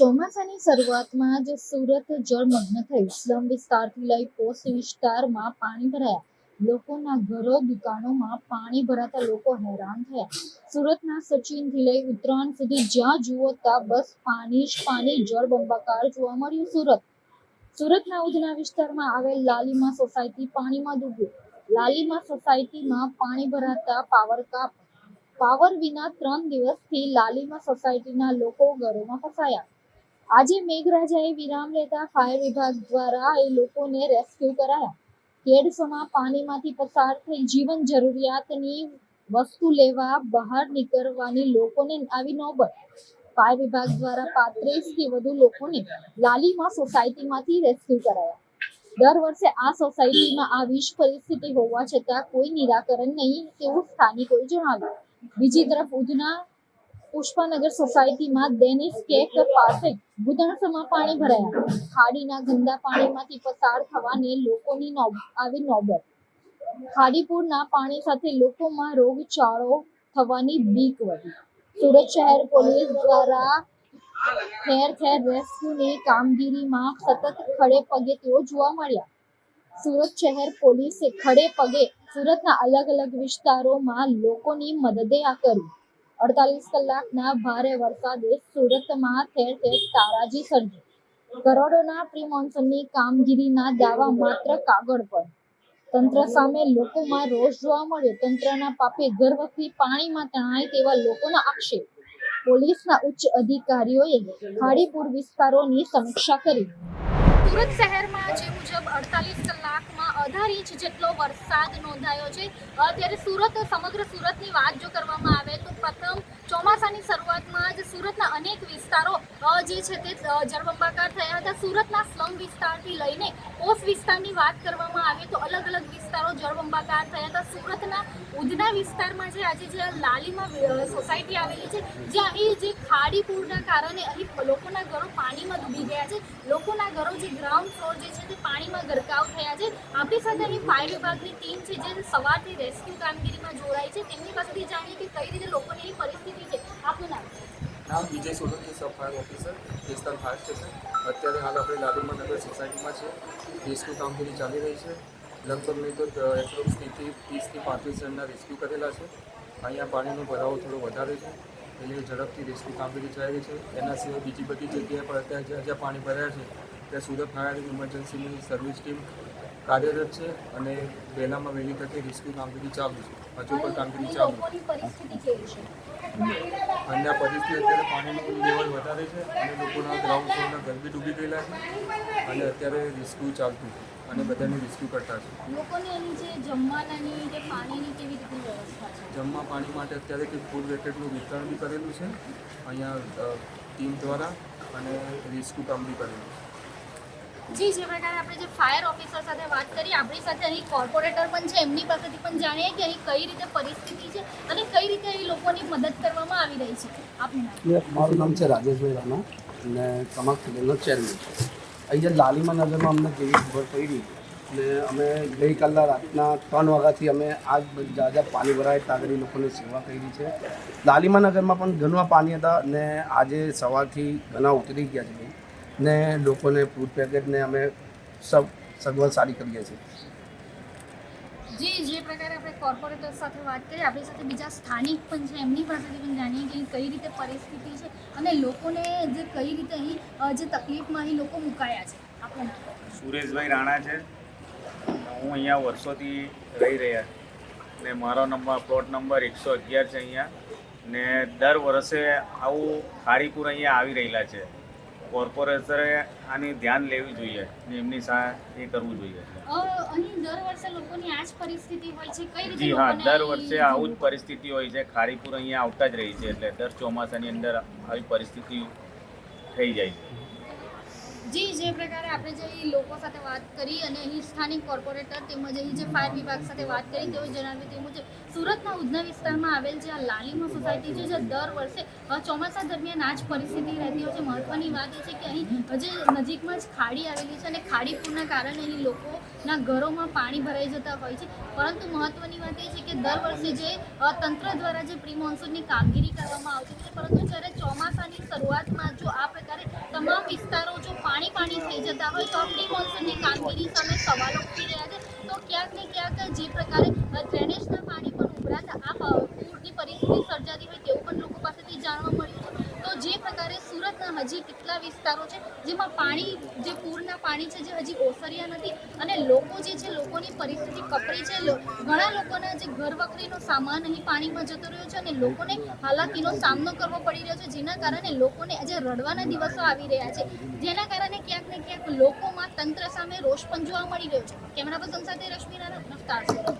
ચોમાસાની શરૂઆતમાં જ સુરત જળમગ્ન થયું. સ્લમ વિસ્તારથી લઈ પોસ્ટ વિસ્તારમાં પાણી ભરાયા. લોકોના ઘરો, દુકાનોમાં પાણી ભરાતા લોકો હેરાન થયા. સુરતના સચિનથી લઈ ઉત્તરાયણ સુધી જ્યાં જુઓ ત્યાં બસ પાણી જ પાણી, જળબંબાકાર જોવા મળ્યું. સુરતના ઉધના વિસ્તારમાં આવેલ લાલીમા સોસાયટી પાણીમાં ડૂબ્યું. લાલીમા સોસાયટીમાં પાણી ભરાતા પાવર કાપ. પાવર વિના 3 દિવસથી લાલીમા સોસાયટીના લોકો ઘરોમાં ફસાયા. આજે મેઘરાજાએ વિરામ લેતા ફાયર વિભાગ દ્વારા એ લોકોને રેસ્ક્યુ કરાયા. કેડસમાં પાણીમાંથી પસાર થઈ જીવન જરૂરિયાતની વસ્તુ લેવા બહાર નીકળવાની લોકોને આવી નોબત. ફાયર વિભાગ દ્વારા 35 થી વધુ લોકોને લાલીમા સોસાયટીમાંથી રેસ્ક્યુ કરાયા. દર વર્ષે આ સોસાયટીમાં આવી જ પરિસ્થિતિ હોવા છતાં કોઈ નિરાકરણ નહીં તેવું સ્થાનિકોએ જણાવ્યું. બીજી તરફ ઉધના પુષ્પાનગર સોસાયટીમાં ડેનિસ કેક પાસે ઘૂંટણસમાં પાણી ભરાયા. ખાડીના ગંદા પાણીમાંથી પસાર થવાને લોકોની આવી નોબત. ખાડીપુરના પાણી સાથે લોકોમાં રોગચાળો થવાની બીક વધી. સુરત શહેર પોલીસ દ્વારા ઠેર ઠેર રેસ્ક્યુની કામગીરીમાં સતત ખડે પગે તેઓ જોવા મળ્યા. સુરત શહેર પોલીસે ખડે પગે સુરતના અલગ અલગ વિસ્તારોમાં લોકોની મદદે કરી. 48 કલાકના ભારે વરસાદે સુરતમાં ઠેર ઠેર તારાજી સર્જી. કરોડોના પ્રી મોન્સૂનની કામગીરીના દાવા માત્ર કાગળ પર. તંત્ર સામે લોકોમાં રોષ જોવા મળ્યો. તંત્રના પાપે ઘર વખરી પાણીમાં તણાય તેવા લોકોના આક્ષેપ. પોલીસના ઉચ્ચ અધિકારીઓએ ખાડીપુર વિસ્તારોની સમીક્ષા કરી. સુરત શહેરમાં જે મુજબ 48 કલાકમાં 18 ઇંચ જેટલો વરસાદ નોંધાયો છે. ત્યારે સમગ્ર સુરતની વાત જો કરવામાં આવે તો પ્રથમ ચોમાસાની શરૂઆતમાં જ સુરતના અનેક વિસ્તારો જે છે તે જળબંબાકાર થયા હતા. સુરતના સ્લમ વિસ્તારથી લઈને પોસ્ટ વિસ્તારની વાત કરવામાં આવે તો અલગ અલગ વિસ્તારો જળબંબાકાર થયા હતા. સુરતના ઉધના વિસ્તારમાં આજે જે લાલીમા સોસાયટી આવેલી છે, જ્યાં અહીં જે ખાડીપુરના કારણે અહીં લોકોના ઘરો પાણીમાં ડૂબી ગયા છે. લોકોના ઘરો જે ગ્રાઉન્ડ ફ્લોર જે છે તે પાણીમાં ગરકાવ થયા છે. આપણી સાથે અહીં ફાયર વિભાગની ટીમ છે જે સવારથી રેસ્ક્યુ કામગીરીમાં જોડાઈ છે. તેમની પાસેથી જાણીએ કે કઈ રીતે લોકોની પરિસ્થિતિ છે. આપનું નામ Vijay Solanki, sub fire officer, કેસ્ટલ ફાયર સ્ટેશન. અત્યારે હાલ આપણે લાલીમા નગર સોસાયટીમાં છે. રેસ્ક્યુ કામગીરી ચાલી રહી છે. લગભગ નહીં તો એપ્રોક્સ 30 થી 35 જણના રેસ્ક્યુ કરેલા છે. અહીંયા પાણીનો ભરાવો થોડો વધારે છે એટલે ઝડપથી રેસ્ક્યુ કામગીરી ચાલી રહી છે. એના સિવાય બીજી બધી જગ્યાએ પણ અત્યારે જ્યાં પાણી ભરાયા છે ત્યાં સુરત ફાયર ઇમરજન્સીની સર્વિસ ટીમ કાર્યરત છે અને વહેલામાં વહેલી તકે રેસ્ક્યુ કામગીરી ચાલુ છે. હજુ પણ કામગીરી ચાલુ છે. અન્ય પરિસ્થિતિ અત્યારે પાણીનું લેવલ વધારે છે અને લોકોના ગ્રાઉન્ડ ફ્લોરના ઘર બી ડૂબી ગયેલા છે અને અત્યારે રેસ્ક્યુ ચાલતું છે અને બધાને રેસ્ક્યુ કરતા છે. જમવા પાણી માટે અત્યારે કંઈક ફૂડ પેકેટનું વિતરણ બી કરેલું છે અહીંયા ટીમ દ્વારા અને રેસ્ક્યુ કામ બી કરેલું છે. જી, જે પ્રકારે આપણે જે ફાયર ઓફિસર સાથે વાત કરી, આપણી સાથે અહીં કોર્પોરેટર પણ છે. એમની પાસેથી પણ જાણીએ કે અહીં કઈ રીતે પરિસ્થિતિ છે અને કઈ રીતે અહીં લોકોની મદદ કરવામાં આવી રહી છે. આપનું નામ? મારું નામ છે રાજેશભાઈ રાણા અને કમાક ફિલ્મનો ચેરમેન છે. અહીંયા લાલીમા નગરમાં અમને જેવી ખબર પડી અને અમે ગઈકાલના રાતના 3 વાગ્યાથી અમે આજ જ્યાં પાણી ભરાય ત્યાં આગળ લોકોની સેવા કરી છે. લાલીમા નગરમાં પણ ઘણા પાણી હતા અને આજે સવારથી ઘણા ઉતરી ગયા છે ને લોકોને ફૂડ પેકેટને અમે સગવડ સારી કરીએ છીએ. જી, જે પ્રકારે આપણે કોર્પોરેટર સાથે વાત કરી, આપણી સાથે બીજા સ્થાનિક પણ છે. એમની પાસેથી પણ જાણીએ કે કઈ રીતે પરિસ્થિતિ છે અને લોકોને જે કઈ રીતે અહીં જે તકલીફમાં અહીં લોકો મુકાયા છે. આપણને સુરેશભાઈ રાણા છે. હું અહીંયા વર્ષોથી રહી રહ્યા ને મારો પ્લોટ નંબર 111 છે અહીંયા ને દર વર્ષે આવું ખાડીપુર અહીંયા આવી રહેલા છે. કોર્પોરેટરે આની ધ્યાન લેવી જોઈએ ને એમની એ કરવું જોઈએ. અહીં દર વર્ષે લોકોની આ જ પરિસ્થિતિ હોય છે. કઈ રીતે? જી હા, દર વર્ષે આવું જ પરિસ્થિતિ હોય છે. ખાડીપુર અહીંયા આવતા જ રહી છે એટલે દર ચોમાસાની અંદર આવી પરિસ્થિતિ થઈ જાય છે. જી, જે પ્રકારે આપણે જે લોકો સાથે વાત કરી અને અહીં સ્થાનિક કોર્પોરેટર તેમજ અહીં જે ફાયર વિભાગ સાથે વાત કરી તેઓ જણાવ્યું તે મુજબ સુરતના ઉધના વિસ્તારમાં આવેલ જે આ લાલીમા સોસાયટી છે, જે દર વર્ષે ચોમાસા દરમિયાન આ જ પરિસ્થિતિ રહેતી હોય છે. મહત્વની વાત એ છે કે અહીં જે નજીકમાં જ ખાડી આવેલી છે અને ખાડીપુરના કારણે અહીં લોકો લોકોના ઘરોમાં પાણી ભરાઈ જતા હોય છે. પરંતુ મહત્વની વાત એ છે કે દર વર્ષે જે તંત્ર દ્વારા જે પ્રી મોન્સૂનની કામગીરી કરવામાં આવતી છે, પરંતુ જ્યારે ચોમાસાની શરૂઆતમાં જો આ પ્રકારે તમામ વિસ્તારો જો પાણી થઈ જતા હોય તો આ પ્રી મોન્સૂનની કામગીરી સામે સવાલો ઉઠી રહ્યા છે. તો ક્યાંક ને ક્યાંક જે પ્રકારે ડ્રેનેજના પાણી પણ ઉભરાતા આ પૂરની પરિસ્થિતિ સર્જાતી હોય તેવું પણ લોકો પાસેથી જાણવા મળ્યું છે. તો જે પ્રકારે સુરતના હજી કેટલા વિસ્તારો છે જેમાં પાણી જે પૂરના પાણી છે જે હજી ઓસર્યા નથી અને લોકો જે છે લોકોની પરિસ્થિતિ કપરી છે. ઘણા લોકોના જે ઘર વખરીનો સામાન અહીં પાણીમાં જતો રહ્યો છે અને લોકોને હાલાકીનો સામનો કરવો પડી રહ્યો છે, જેના કારણે લોકોને આજે રડવાના દિવસો આવી રહ્યા છે, જેના કારણે ક્યાંક ને ક્યાંક લોકોમાં તંત્ર સામે રોષ પણ જોવા મળી રહ્યો છે. કેમેરા પર્સન સાથે રશ્મિ રાણા, નફતાર સુરત.